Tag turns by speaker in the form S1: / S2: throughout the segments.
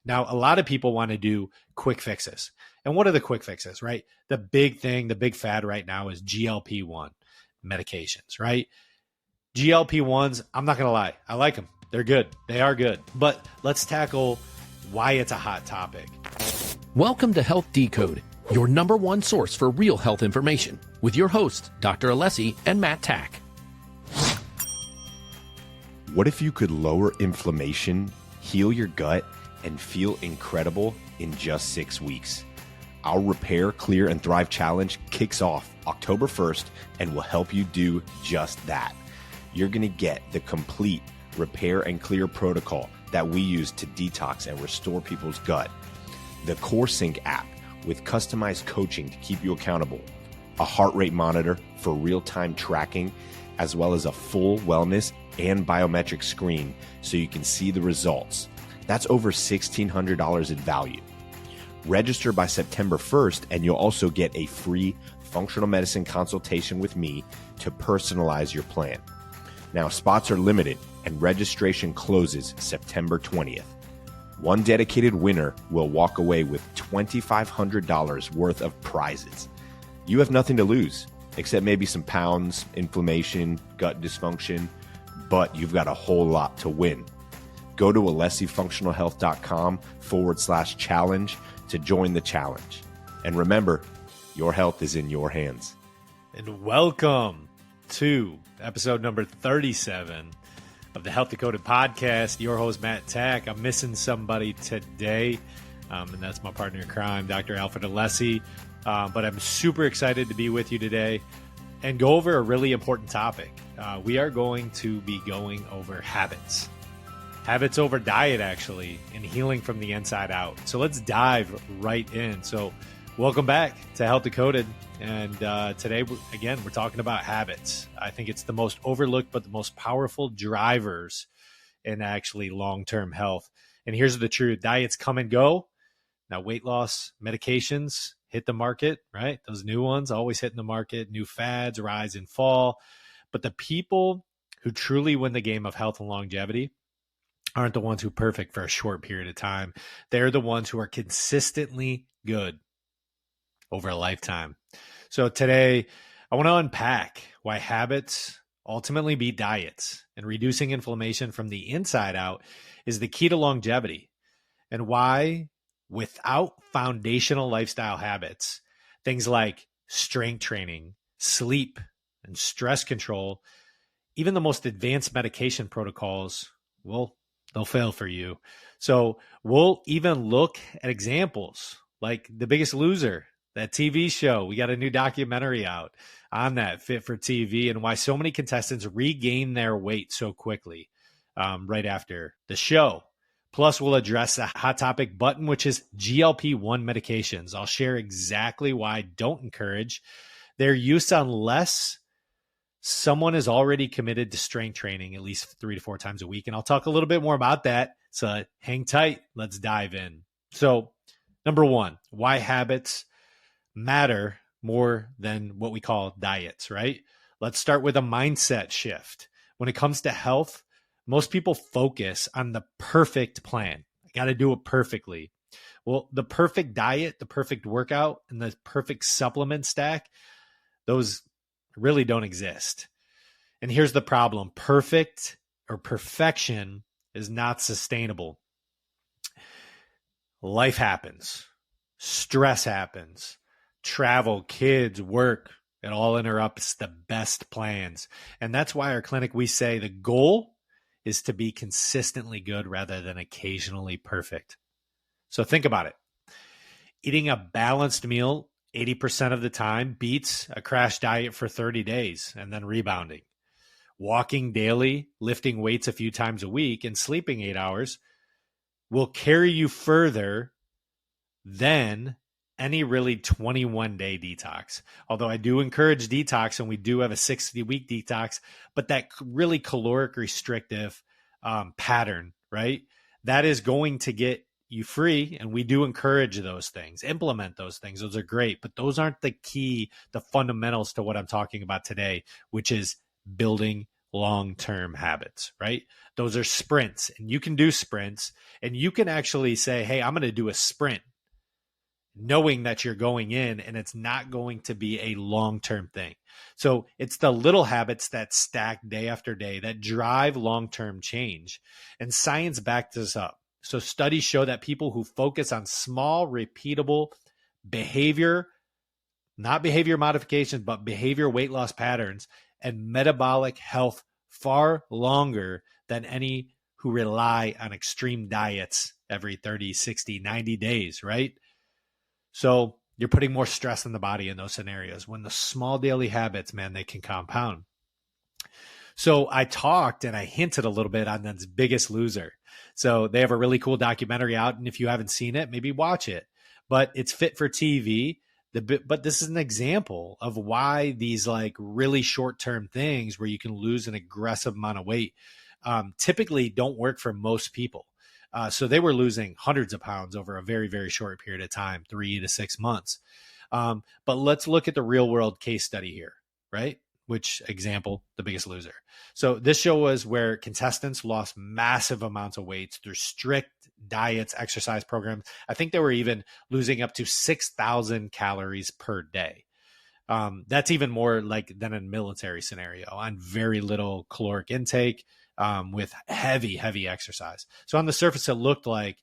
S1: Now, a lot of people want to do quick fixes. And what are the quick fixes, right? The big thing, the big fad right now is GLP-1 medications, right? GLP-1s, I'm not going to lie, I like them. They're good. They are good. But let's tackle why it's a hot topic.
S2: Welcome to Health Decoded, your number one source for real health information, with your hosts, Dr. Alessi and Matt Tack.
S3: What if you could lower inflammation, heal your gut, and feel incredible in just 6 weeks? Our Repair, Clear, and Thrive Challenge kicks off October 1st and will help you do just that. You're going to get the complete Repair and Clear protocol that we use to detox and restore people's gut, the CoreSync app with customized coaching to keep you accountable, a heart rate monitor for real-time tracking, as well as a full wellness and biometric screen so you can see the results. That's over $1,600 in value. Register by September 1st, and you'll also get a free functional medicine consultation with me to personalize your plan. Now, spots are limited, and registration closes September 20th. One dedicated winner will walk away with $2,500 worth of prizes. You have nothing to lose, except maybe some pounds, inflammation, gut dysfunction, but you've got a whole lot to win. Go to alessifunctionalhealth.com/challenge to join the challenge. And remember, your health is in your hands.
S1: And welcome to episode number 37 of the Health Decoded podcast. Your host, Matt Tack. I'm missing somebody today, and that's my partner in crime, Dr. Alfred Alessi. But I'm super excited to be with you today and go over a really important topic. We are going to be going over habits. Habits over diet, actually, and healing from the inside out. So let's dive right in. So welcome back to Health Decoded. And today, again, we're talking about habits. I think it's the most overlooked but the most powerful drivers in actually long-term health. And here's the truth. Diets come and go. Now, weight loss medications hit the market, right? Those new ones always hitting the market. New fads rise and fall. But the people who truly win the game of health and longevity aren't the ones who are perfect for a short period of time. They're the ones who are consistently good over a lifetime. So today, I want to unpack why habits ultimately beat diets, and reducing inflammation from the inside out is the key to longevity, and why without foundational lifestyle habits, things like strength training, sleep, and stress control, even the most advanced medication protocols, well, they'll fail for you. So we'll even look at examples like The Biggest Loser, that TV show. We got a new documentary out on that, fit for TV, and why so many contestants regain their weight so quickly right after the show. Plus, we'll address the hot topic button, which is GLP-1 medications. I'll share exactly why I don't encourage their use unless someone is already committed to strength training at least 3 to 4 times a week. And I'll talk a little bit more about that. So hang tight. Let's dive in. So number one, why habits matter more than what we call diets, right? Let's start with a mindset shift. When it comes to health, most people focus on the perfect plan. I got to do it perfectly. Well, the perfect diet, the perfect workout, and the perfect supplement stack, those really don't exist. And here's the problem. Perfect or perfection is not sustainable. Life happens. Stress happens. Travel, kids, work, it all interrupts the best plans. And that's why our clinic, we say the goal is to be consistently good rather than occasionally perfect. So think about it. Eating a balanced meal 80% of the time beats a crash diet for 30 days and then rebounding. Walking daily, lifting weights a few times a week, and sleeping 8 hours will carry you further than any really 21-day detox. Although I do encourage detox, and we do have a 60-week detox, but that really caloric restrictive pattern, right? That is going to get you free, and we do encourage those things. Implement those things. Those are great, but those aren't the key, the fundamentals to what I'm talking about today, which is building long-term habits, right? Those are sprints, and you can do sprints, and you can actually say, hey, I'm going to do a sprint, knowing that you're going in and it's not going to be a long-term thing. So it's the little habits that stack day after day that drive long-term change. And science backs this up. So studies show that people who focus on small, repeatable behavior, not behavior modifications, but behavior weight loss patterns and metabolic health far longer than any who rely on extreme diets every 30, 60, 90 days, right? So you're putting more stress on the body in those scenarios. When the small daily habits, man, they can compound. So I talked and I hinted a little bit on this Biggest Loser. So they have a really cool documentary out. And if you haven't seen it, maybe watch it. But it's fit for TV. But this is an example of why these like really short-term things where you can lose an aggressive amount of weight typically don't work for most people. So they were losing hundreds of pounds over a very, very short period of time, 3 to 6 months. But let's look at the real world case study here, right? Which example, The Biggest Loser. So this show was where contestants lost massive amounts of weight through strict diets, exercise programs. I think they were even losing up to 6,000 calories per day. That's even more like than a military scenario on very little caloric intake. With heavy, heavy exercise. So on the surface, it looked like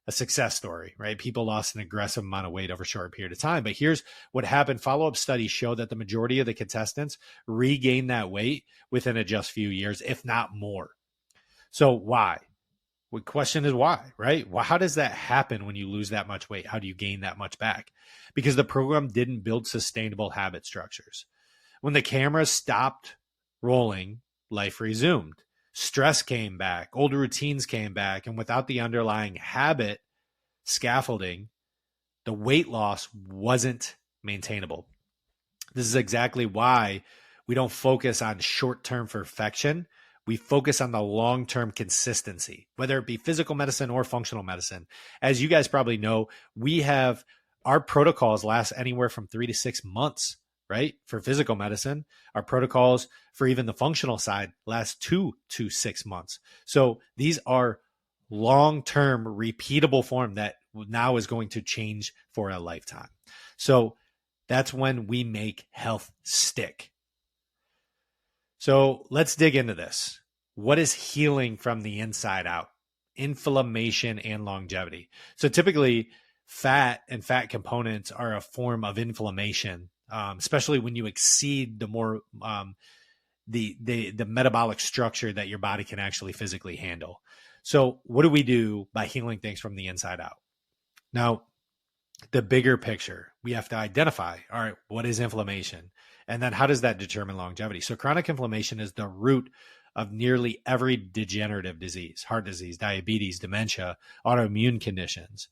S1: a success story, right? People lost an aggressive amount of weight over a short period of time. But here's what happened. Follow-up studies show that the majority of the contestants regained that weight within a just few years, if not more. So why? The question is why, right? Well, how does that happen when you lose that much weight? How do you gain that much back? Because the program didn't build sustainable habit structures. When the cameras stopped rolling, life resumed. Stress came back, old routines came back, and without the underlying habit scaffolding, the weight loss wasn't maintainable. This is exactly why we don't focus on short-term perfection. We focus on the long-term consistency, whether it be physical medicine or functional medicine. As you guys probably know, we have our protocols last anywhere from 3 to 6 months. Right? For physical medicine, our protocols for even the functional side last 2 to 6 months. So these are long-term repeatable form that now is going to change for a lifetime. So that's when we make health stick. So let's dig into this. What is healing from the inside out? Inflammation and longevity. So typically fat and fat components are a form of inflammation. Especially when you exceed the more the metabolic structure that your body can actually physically handle. So what do we do by healing things from the inside out? Now, the bigger picture, we have to identify, all right, what is inflammation? And then how does that determine longevity? So chronic inflammation is the root of nearly every degenerative disease, heart disease, diabetes, dementia, autoimmune conditions.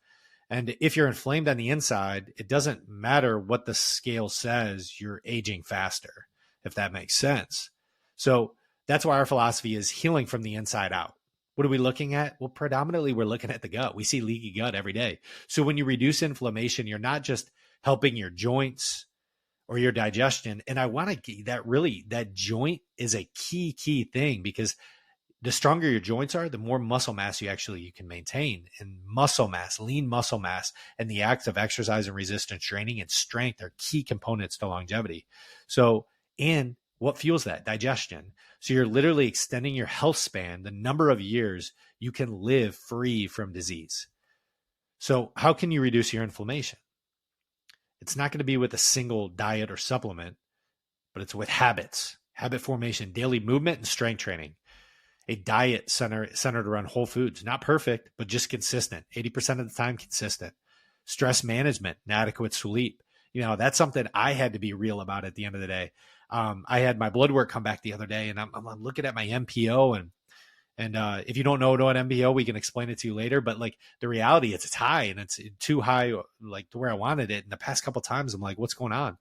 S1: And if you're inflamed on the inside, it doesn't matter what the scale says, you're aging faster, if that makes sense. So that's why our philosophy is healing from the inside out. What are we looking at? Well, predominantly, we're looking at the gut. We see leaky gut every day. So when you reduce inflammation, you're not just helping your joints or your digestion. And I want to that joint is a key thing, because the stronger your joints are, the more muscle mass you can maintain. And muscle mass, lean muscle mass, and the acts of exercise and resistance training and strength are key components to longevity. So, and what fuels that? Digestion. So you're literally extending your health span, the number of years you can live free from disease. So how can you reduce your inflammation? It's not going to be with a single diet or supplement, but it's with habits, habit formation, daily movement, and strength training. A diet centered around whole foods, not perfect, but just consistent, 80% of the time consistent. Stress management, adequate sleep. That's something I had to be real about at the end of the day. I had my blood work come back the other day, and I'm looking at my MPO, and if you don't know what MPO, we can explain it to you later. But like the reality is, it's high, and it's too high, like to where I wanted it. And the past couple of times, I'm like, what's going on?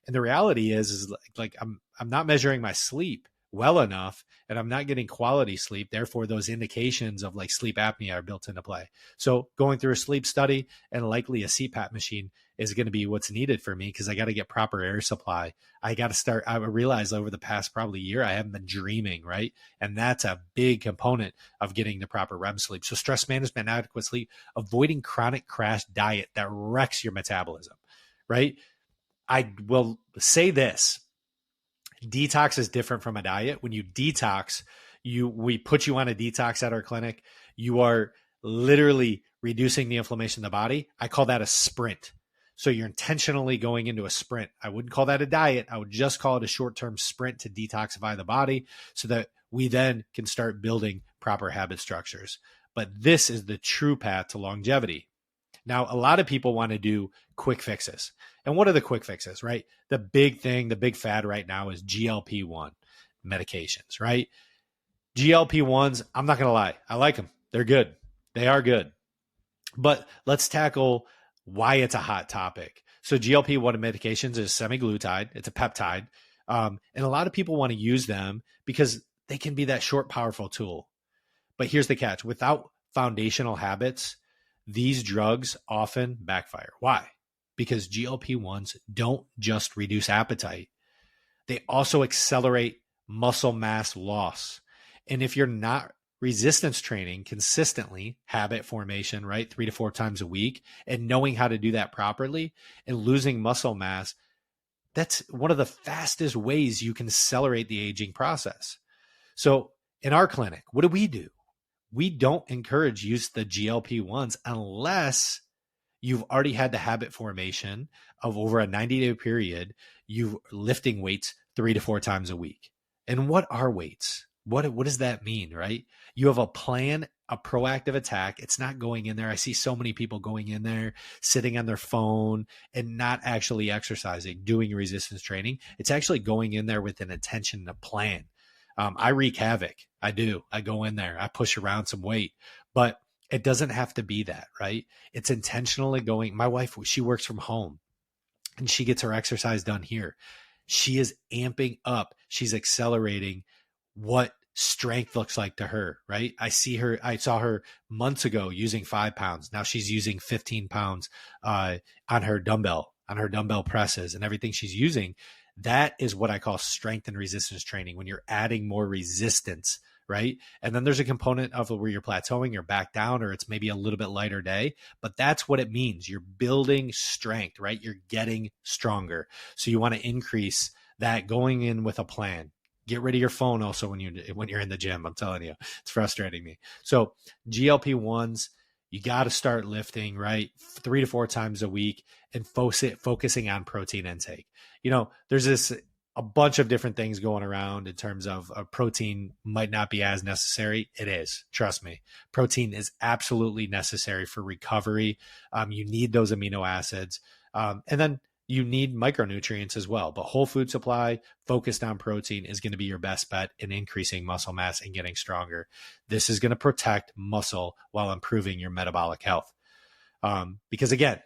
S1: And the reality is like I'm not measuring my sleep, well enough and I'm not getting quality sleep. Therefore, those indications of like sleep apnea are built into play. So going through a sleep study and likely a CPAP machine is going to be what's needed for me because I got to get proper air supply. I got to start. I realized over the past probably year, I haven't been dreaming, right? And that's a big component of getting the proper REM sleep. So stress management, adequate sleep, avoiding chronic crash diet that wrecks your metabolism, right? I will say this. Detox is different from a diet. When you detox, we put you on a detox at our clinic. You are literally reducing the inflammation in the body. I call that a sprint. So you're intentionally going into a sprint. I wouldn't call that a diet. I would just call it a short-term sprint to detoxify the body so that we then can start building proper habit structures. But this is the true path to longevity. Now, a lot of people want to do quick fixes. And what are the quick fixes, right? The big thing, the big fad right now is GLP-1 medications, right? GLP-1s, I'm not going to lie. I like them. They're good. They are good. But let's tackle why it's a hot topic. So GLP-1 medications is semaglutide. It's a peptide. And a lot of people want to use them because they can be that short, powerful tool. But here's the catch. Without foundational habits, these drugs often backfire. Why? Because GLP-1s don't just reduce appetite. They also accelerate muscle mass loss. And if you're not resistance training consistently, habit formation, right? 3 to 4 times a week, and knowing how to do that properly and losing muscle mass, that's one of the fastest ways you can accelerate the aging process. So in our clinic, what do? We don't encourage use the GLP-1s unless you've already had the habit formation of over a 90-day period, you're lifting weights 3 to 4 times a week. And what are weights? What does that mean, right? You have a plan, a proactive attack. It's not going in there. I see so many people going in there, sitting on their phone and not actually exercising, doing resistance training. It's actually going in there with an intention and a plan. I wreak havoc. I do. I go in there. I push around some weight, but it doesn't have to be that, right? It's intentionally going. My wife, she works from home and she gets her exercise done here. She is amping up. She's accelerating what strength looks like to her, right? I saw her months ago using 5 pounds. Now she's using 15 pounds on her dumbbell presses and everything she's using. That is what I call strength and resistance training, when you're adding more resistance, right? And then there's a component of where you're plateauing, you're back down, or it's maybe a little bit lighter day, but that's what it means. You're building strength, right? You're getting stronger. So you want to increase that going in with a plan. Get rid of your phone also when you're in the gym. I'm telling you, it's frustrating me. So GLP-1s, you got to start lifting, right? 3 to 4 times a week and focusing on protein intake. There's a bunch of different things going around in terms of protein might not be as necessary. It is. Trust me. Protein is absolutely necessary for recovery. You need those amino acids. And then you need micronutrients as well. But whole food supply focused on protein is going to be your best bet in increasing muscle mass and getting stronger. This is going to protect muscle while improving your metabolic health. Because again,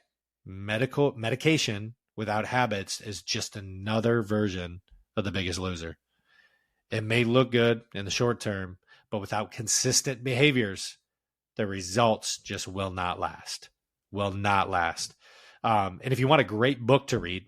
S1: medication without habits is just another version of The Biggest Loser. It may look good in the short term, but without consistent behaviors, the results just will not last. And if you want a great book to read,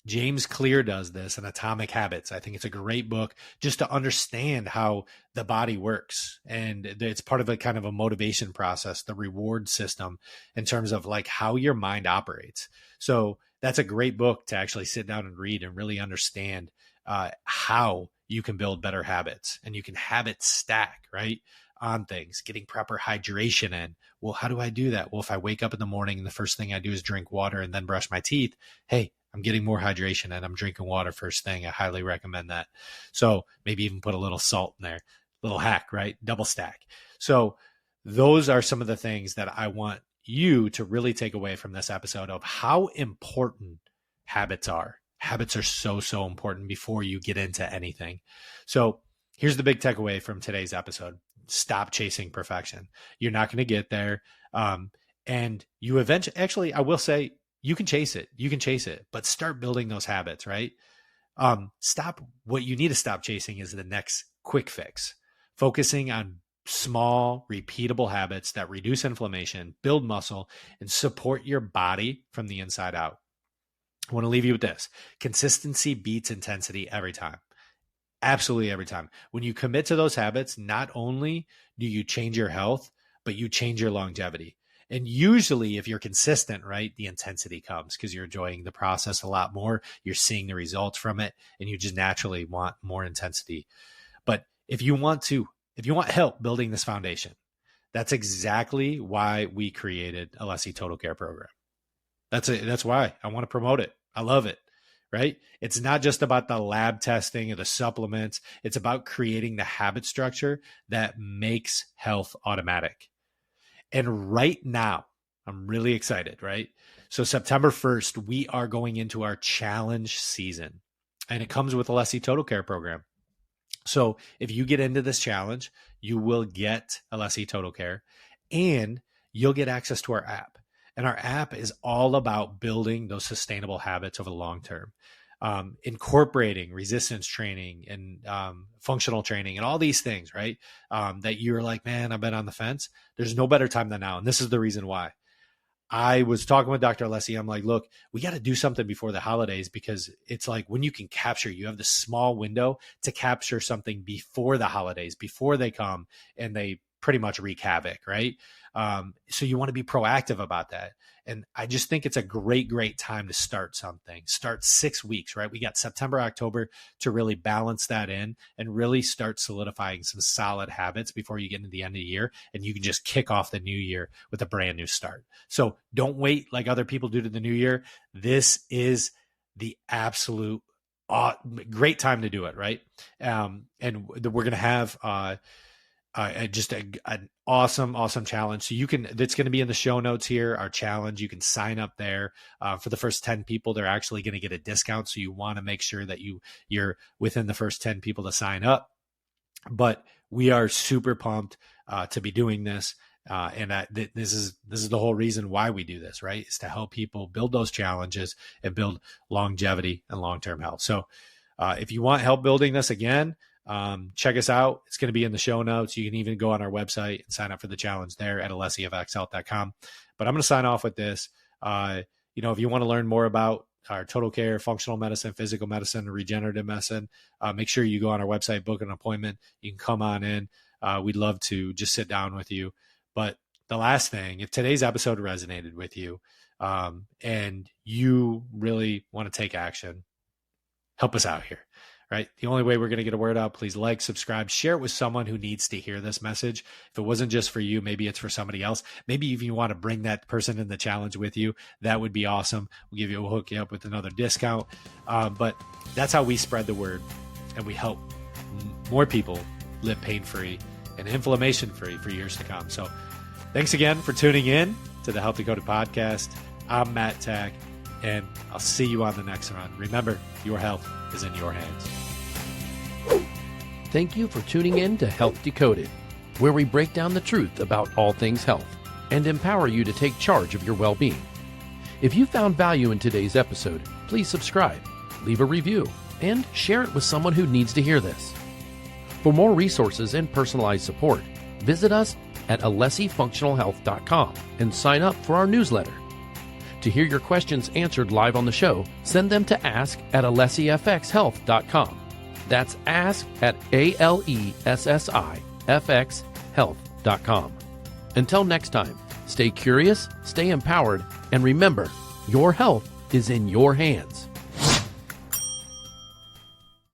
S1: James Clear does this in Atomic Habits. I think it's a great book just to understand how the body works. And it's part of a kind of a motivation process, the reward system in terms of like how your mind operates. So that's a great book to actually sit down and read and really understand how you can build better habits, and you can habit stack, right, on things, getting proper hydration in. Well, how do I do that? Well, if I wake up in the morning and the first thing I do is drink water and then brush my teeth, hey, I'm getting more hydration and I'm drinking water first thing. I highly recommend that. So maybe even put a little salt in there, little hack, right? Double stack. So those are some of the things that I want you to really take away from this episode of how important habits are. Habits are so, so important before you get into anything. So here's the big takeaway from today's episode. Stop chasing perfection. You're not going to get there. And you eventually, actually, I will say, you can chase it, but start building those habits, right? What you need to stop chasing is the next quick fix, focusing on small, repeatable habits that reduce inflammation, build muscle, and support your body from the inside out. I want to leave you with this. Consistency beats intensity every time. Absolutely every time. When you commit to those habits, not only do you change your health, but you change your longevity. And usually if you're consistent, right, the intensity comes because you're enjoying the process a lot more. You're seeing the results from it, and you just naturally want more intensity. But if you want help building this foundation, that's exactly why we created Alessi Total Care Program. That's why I want to promote it. I love it. Right? It's not just about the lab testing or the supplements. It's about creating the habit structure that makes health automatic. And right now, I'm really excited, right? So September 1st, we are going into our challenge season, and it comes with Alessi Total Care Program. So if you get into this challenge, you will get Alessi Total Care, and you'll get access to our app. And our app is all about building those sustainable habits over the long term, incorporating resistance training and functional training and all these things, right? That you're like, man, I've been on the fence. There's no better time than now. And this is the reason why. I was talking with Dr. Alessi. I'm like, look, we got to do something before the holidays, because it's like when you can capture, you have this small window to capture something before the holidays, before they come and they pretty much wreak havoc, right? So you want to be proactive about that. And I just think it's a great time to start something. Start 6 weeks, right? We got September, October to really balance that in and really start solidifying some solid habits before you get into the end of the year. And you can just kick off the new year with a brand new start. So don't wait like other people do to the new year. This is the absolute great time to do it, right? And we're going to have just an awesome challenge. So that's going to be in the show notes here, our challenge. You can sign up there. For the first 10 people, they're actually going to get a discount. So you want to make sure that you're within the first 10 people to sign up. But we are super pumped to be doing this. This is the whole reason why we do this, right? Is to help people build those challenges and build longevity and long-term health. So if you want help building this, again, check us out. It's going to be in the show notes. You can even go on our website and sign up for the challenge there at alessiofxhealth.com. But I'm going to sign off with this. If you want to learn more about our total care, functional medicine, physical medicine, regenerative medicine, make sure you go on our website, book an appointment. You can come on in. We'd love to just sit down with you. But the last thing, if today's episode resonated with you, and you really want to take action, help us out here. Right? The only way we're going to get a word out, please like, subscribe, share it with someone who needs to hear this message. If it wasn't just for you, maybe it's for somebody else. Maybe if you want to bring that person in the challenge with you, that would be awesome. We'll hook you up with another discount. But that's how we spread the word, and we help more people live pain-free and inflammation-free for years to come. So thanks again for tuning in to the Health Decoded podcast. I'm Matt Tack, and I'll see you on the next one. Remember, your health is in your hands.
S2: Thank you for tuning in to Health Decoded, where we break down the truth about all things health and empower you to take charge of your well-being. If you found value in today's episode, please subscribe, leave a review, and share it with someone who needs to hear this. For more resources and personalized support, visit us at alessifunctionalhealth.com and sign up for our newsletter. To hear your questions answered live on the show, send them to ask@alessifxhealth.com. That's ask@alessifxhealth.com. Until next time, stay curious, stay empowered, and remember, your health is in your hands.